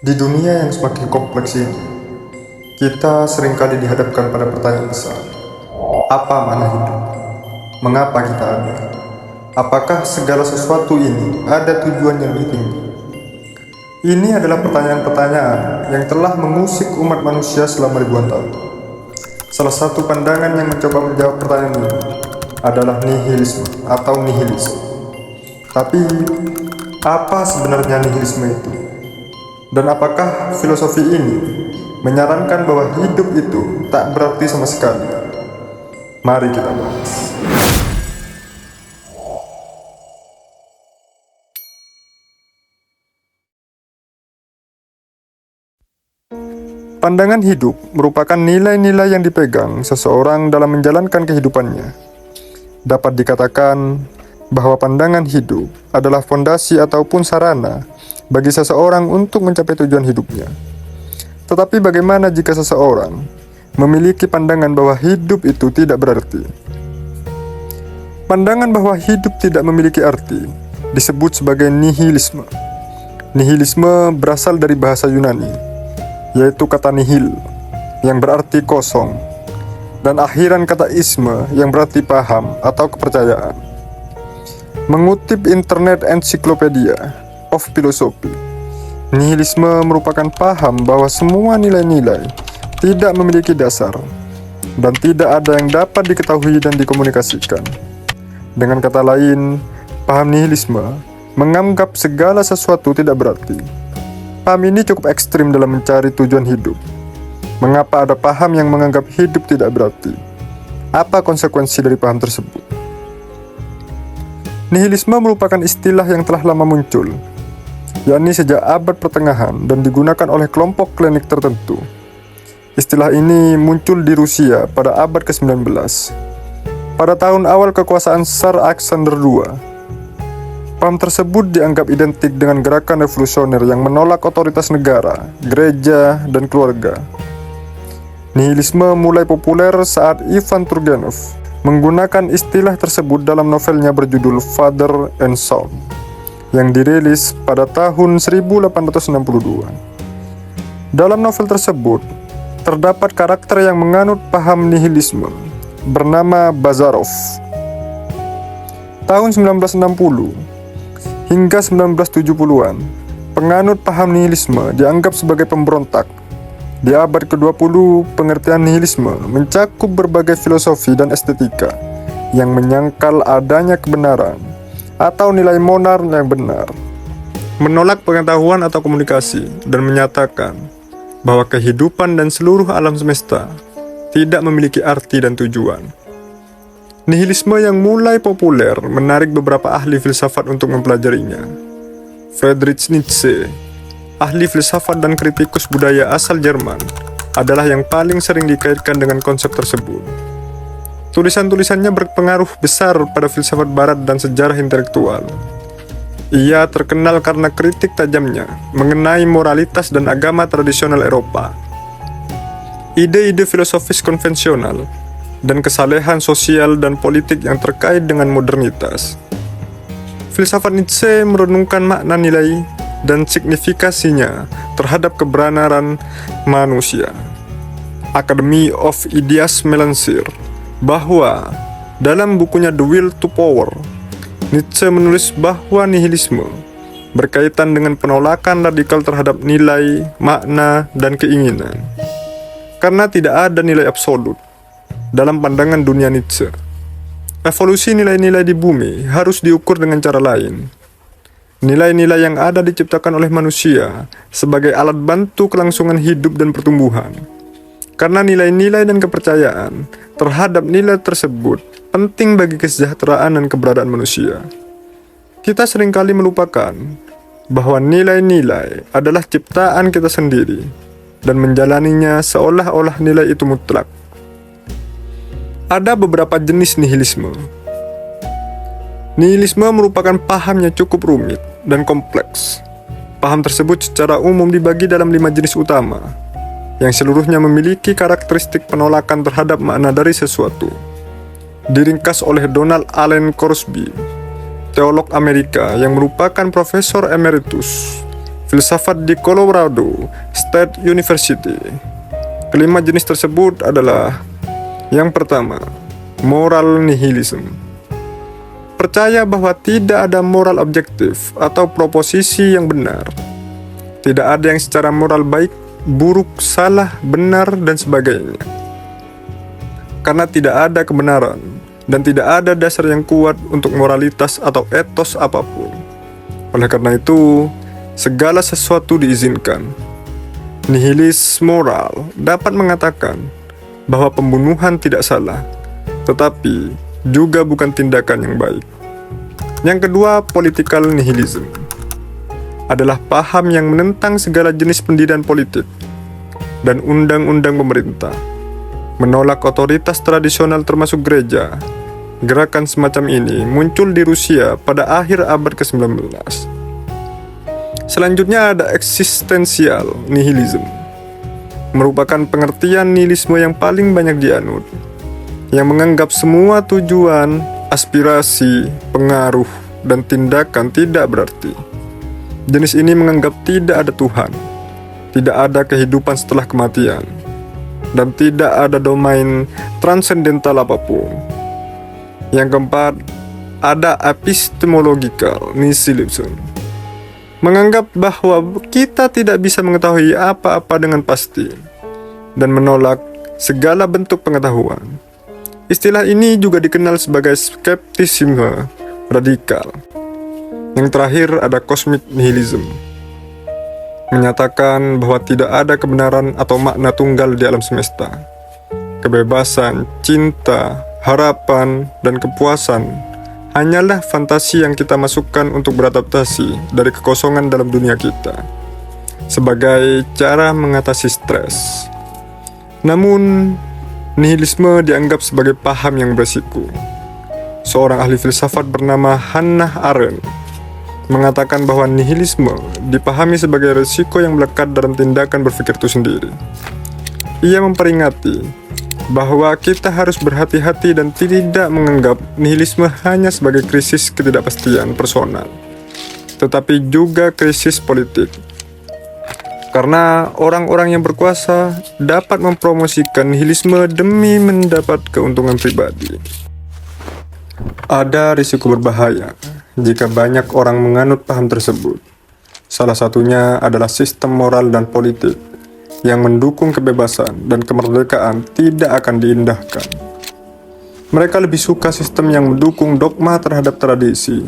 Di dunia yang semakin kompleks ini, kita seringkali dihadapkan pada pertanyaan besar. Apa makna hidup? Mengapa kita ada? Apakah segala sesuatu ini ada tujuan yang lebih tinggi? Ini adalah pertanyaan-pertanyaan yang telah mengusik umat manusia selama ribuan tahun. Salah satu pandangan yang mencoba menjawab pertanyaan ini adalah nihilisme atau nihilisme. Tapi, apa sebenarnya nihilisme itu? Dan apakah filosofi ini menyarankan bahwa hidup itu tak berarti sama sekali? Mari kita bahas. Pandangan hidup merupakan nilai-nilai yang dipegang seseorang dalam menjalankan kehidupannya. Dapat dikatakan bahwa pandangan hidup adalah fondasi ataupun sarana bagi seseorang untuk mencapai tujuan hidupnya. Tetapi bagaimana jika seseorang memiliki pandangan bahwa hidup itu tidak berarti? Pandangan bahwa hidup tidak memiliki arti disebut sebagai nihilisme. Nihilisme berasal dari bahasa Yunani, yaitu kata nihil, yang berarti kosong, dan akhiran kata isme, yang berarti paham atau kepercayaan. Mengutip Internet Encyclopedia of Philosophy, nihilisme merupakan paham bahwa semua nilai-nilai tidak memiliki dasar dan tidak ada yang dapat diketahui dan dikomunikasikan. Dengan kata lain, paham nihilisme menganggap segala sesuatu tidak berarti. Paham ini cukup ekstrim dalam mencari tujuan hidup. Mengapa ada paham yang menganggap hidup tidak berarti? Apa konsekuensi dari paham tersebut? Nihilisme merupakan istilah yang telah lama muncul, yakni sejak abad pertengahan dan digunakan oleh kelompok klinik tertentu. Istilah ini muncul di Rusia pada abad ke-19. Pada tahun awal kekuasaan Tsar Alexander II, paham tersebut dianggap identik dengan gerakan revolusioner yang menolak otoritas negara, gereja, dan keluarga. Nihilisme mulai populer saat Ivan Turgenev menggunakan istilah tersebut dalam novelnya berjudul Father and Son, yang dirilis pada tahun 1862. Dalam novel tersebut, terdapat karakter yang menganut paham nihilisme, bernama Bazarov. Tahun 1960 hingga 1970-an, penganut paham nihilisme dianggap sebagai pemberontak. Di abad ke-20, pengertian nihilisme mencakup berbagai filosofi dan estetika yang menyangkal adanya kebenaran atau nilai moral yang benar, menolak pengetahuan atau komunikasi, dan menyatakan bahwa kehidupan dan seluruh alam semesta tidak memiliki arti dan tujuan. Nihilisme yang mulai populer menarik beberapa ahli filsafat untuk mempelajarinya. Friedrich Nietzsche, ahli filsafat dan kritikus budaya asal Jerman, adalah yang paling sering dikaitkan dengan konsep tersebut. Tulisan-tulisannya berpengaruh besar pada filsafat barat dan sejarah intelektual. Ia terkenal karena kritik tajamnya mengenai moralitas dan agama tradisional Eropa, ide-ide filosofis konvensional, dan kesalehan sosial dan politik yang terkait dengan modernitas. Filsafat Nietzsche merenungkan makna nilai dan signifikasinya terhadap kebenaran manusia. Academy of Ideas melansir bahwa dalam bukunya The Will to Power, Nietzsche menulis bahwa nihilisme berkaitan dengan penolakan radikal terhadap nilai, makna, dan keinginan. Karena tidak ada nilai absolut dalam pandangan dunia Nietzsche, evolusi nilai-nilai di bumi harus diukur dengan cara lain. Nilai-nilai yang ada diciptakan oleh manusia sebagai alat bantu kelangsungan hidup dan pertumbuhan. Karena nilai-nilai dan kepercayaan terhadap nilai tersebut penting bagi kesejahteraan dan keberadaan manusia. Kita seringkali melupakan bahwa nilai-nilai adalah ciptaan kita sendiri dan menjalaninya seolah-olah nilai itu mutlak. Ada beberapa jenis nihilisme. Nihilisme merupakan paham yang cukup rumit dan kompleks. Paham tersebut secara umum dibagi dalam 5 jenis utama, yang seluruhnya memiliki karakteristik penolakan terhadap makna dari sesuatu. Diringkas oleh Donald Allen Crosby, teolog Amerika yang merupakan profesor emeritus filsafat di Colorado State University. Kelima jenis tersebut adalah: yang pertama, moral nihilism. Percaya bahwa tidak ada moral objektif atau proposisi yang benar. Tidak ada yang secara moral baik, buruk, salah, benar, dan sebagainya. Karena tidak ada kebenaran dan tidak ada dasar yang kuat untuk moralitas atau etos apapun. Oleh karena itu, segala sesuatu diizinkan. Nihilis moral dapat mengatakan bahwa pembunuhan tidak salah, tetapi juga bukan tindakan yang baik. Yang kedua, political nihilism adalah paham yang menentang segala jenis pendirian politik dan undang-undang pemerintah, menolak otoritas tradisional termasuk gereja. Gerakan semacam ini muncul di Rusia pada akhir abad ke-19. Selanjutnya ada existential nihilism, merupakan pengertian nihilisme yang paling banyak dianut, yang menganggap semua tujuan, aspirasi, pengaruh, dan tindakan tidak berarti. Jenis ini menganggap tidak ada Tuhan, tidak ada kehidupan setelah kematian, dan tidak ada domain transendental apapun. Yang keempat, ada epistemological nihilism, menganggap bahwa kita tidak bisa mengetahui apa-apa dengan pasti dan menolak segala bentuk pengetahuan. Istilah ini juga dikenal sebagai skeptisisme radikal. Yang terakhir ada cosmic nihilism, menyatakan bahwa tidak ada kebenaran atau makna tunggal di alam semesta. Kebebasan, cinta, harapan, dan kepuasan hanyalah fantasi yang kita masukkan untuk beradaptasi dari kekosongan dalam dunia kita, sebagai cara mengatasi stres. Namun, nihilisme dianggap sebagai paham yang berisiko. Seorang ahli filsafat bernama Hannah Arendt mengatakan bahwa nihilisme dipahami sebagai risiko yang melekat dalam tindakan berpikir itu sendiri. Ia memperingati bahwa kita harus berhati-hati dan tidak menganggap nihilisme hanya sebagai krisis ketidakpastian personal, tetapi juga krisis politik. Karena orang-orang yang berkuasa dapat mempromosikan nihilisme demi mendapat keuntungan pribadi. Ada risiko berbahaya jika banyak orang menganut paham tersebut. Salah satunya adalah sistem moral dan politik yang mendukung kebebasan dan kemerdekaan tidak akan diindahkan. Mereka lebih suka sistem yang mendukung dogma terhadap tradisi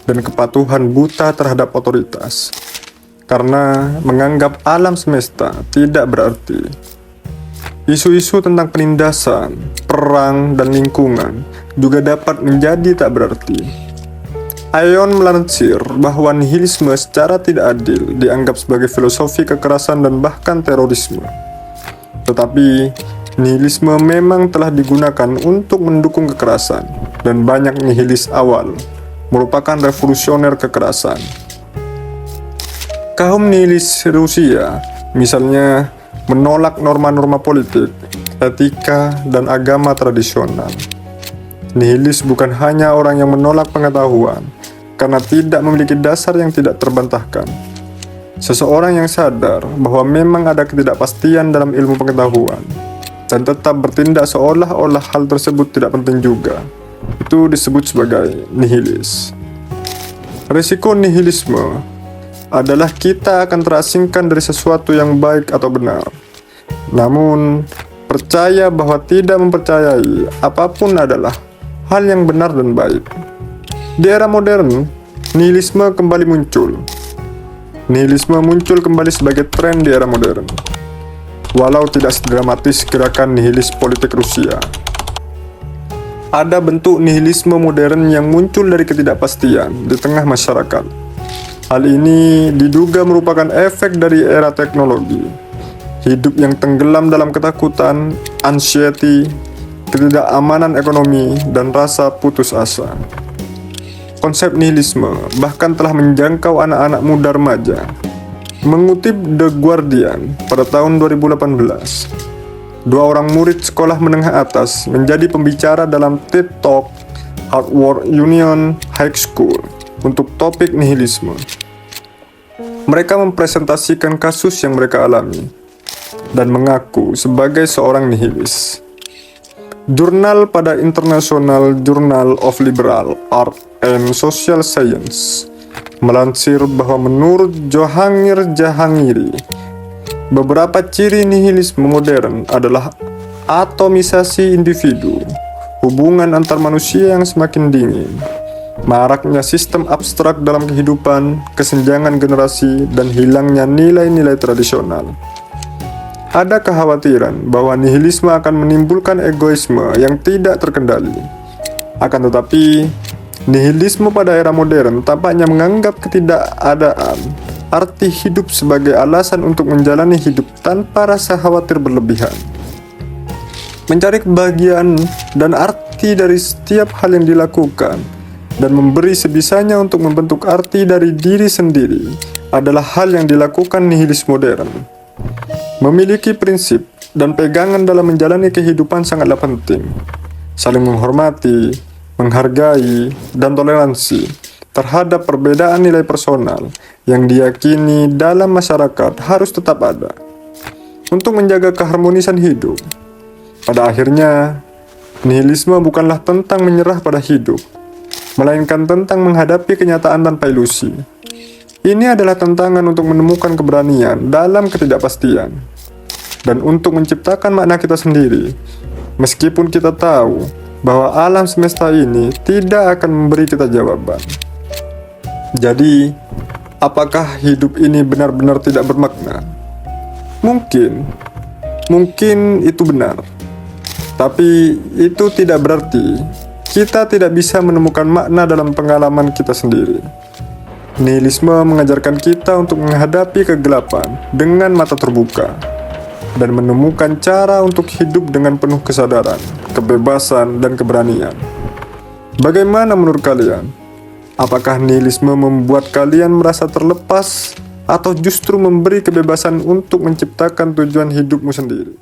dan kepatuhan buta terhadap otoritas, karena menganggap alam semesta tidak berarti. Isu-isu tentang penindasan, perang, dan lingkungan juga dapat menjadi tak berarti. Ayon melansir bahwa nihilisme secara tidak adil dianggap sebagai filosofi kekerasan dan bahkan terorisme. Tetapi, nihilisme memang telah digunakan untuk mendukung kekerasan, dan banyak nihilis awal merupakan revolusioner kekerasan. Kaum nihilis Rusia, misalnya, menolak norma-norma politik, etika, dan agama tradisional. Nihilis bukan hanya orang yang menolak pengetahuan karena tidak memiliki dasar yang tidak terbantahkan. Seseorang yang sadar bahwa memang ada ketidakpastian dalam ilmu pengetahuan dan tetap bertindak seolah-olah hal tersebut tidak penting juga, itu disebut sebagai nihilis. Risiko nihilisme adalah kita akan terasingkan dari sesuatu yang baik atau benar. Namun, percaya bahwa tidak mempercayai apapun adalah hal yang benar dan baik. Di era modern, nihilisme kembali muncul. Nihilisme muncul kembali sebagai tren di era modern, walau tidak sedramatis gerakan nihilis politik Rusia. Ada bentuk nihilisme modern yang muncul dari ketidakpastian di tengah masyarakat. Hal ini diduga merupakan efek dari era teknologi, hidup yang tenggelam dalam ketakutan, anxiety, ketidakamanan ekonomi, dan rasa putus asa. Konsep nihilisme bahkan telah menjangkau anak-anak muda remaja. Mengutip The Guardian pada tahun 2018, 2 orang murid sekolah menengah atas menjadi pembicara dalam TED Talk Harvard Union High School untuk topik nihilisme. Mereka mempresentasikan kasus yang mereka alami dan mengaku sebagai seorang nihilis. Jurnal pada International Journal of Liberal Art and Social Science melansir bahwa menurut Johangir Jahangiri, beberapa ciri nihilisme modern adalah atomisasi individu, hubungan antar manusia yang semakin dingin, maraknya sistem abstrak dalam kehidupan, kesenjangan generasi, dan hilangnya nilai-nilai tradisional. Ada kekhawatiran bahwa nihilisme akan menimbulkan egoisme yang tidak terkendali. Akan tetapi, nihilisme pada era modern tampaknya menganggap ketidakadaan arti hidup sebagai alasan untuk menjalani hidup tanpa rasa khawatir berlebihan. Mencari kebahagiaan dan arti dari setiap hal yang dilakukan dan memberi sebisanya untuk membentuk arti dari diri sendiri adalah hal yang dilakukan nihilis modern. Memiliki prinsip dan pegangan dalam menjalani kehidupan sangatlah penting. Saling menghormati, menghargai, dan toleransi terhadap perbedaan nilai personal yang diyakini dalam masyarakat harus tetap ada untuk menjaga keharmonisan hidup. Pada akhirnya, nihilisme bukanlah tentang menyerah pada hidup, melainkan tentang menghadapi kenyataan tanpa ilusi. Ini adalah tantangan untuk menemukan keberanian dalam ketidakpastian dan untuk menciptakan makna kita sendiri, meskipun kita tahu bahwa alam semesta ini tidak akan memberi kita jawaban. Jadi, apakah hidup ini benar-benar tidak bermakna? Mungkin itu benar. Tapi itu tidak berarti kita tidak bisa menemukan makna dalam pengalaman kita sendiri. Nihilisme mengajarkan kita untuk menghadapi kegelapan dengan mata terbuka dan menemukan cara untuk hidup dengan penuh kesadaran, kebebasan, dan keberanian. Bagaimana menurut kalian? Apakah nihilisme membuat kalian merasa terlepas atau justru memberi kebebasan untuk menciptakan tujuan hidupmu sendiri?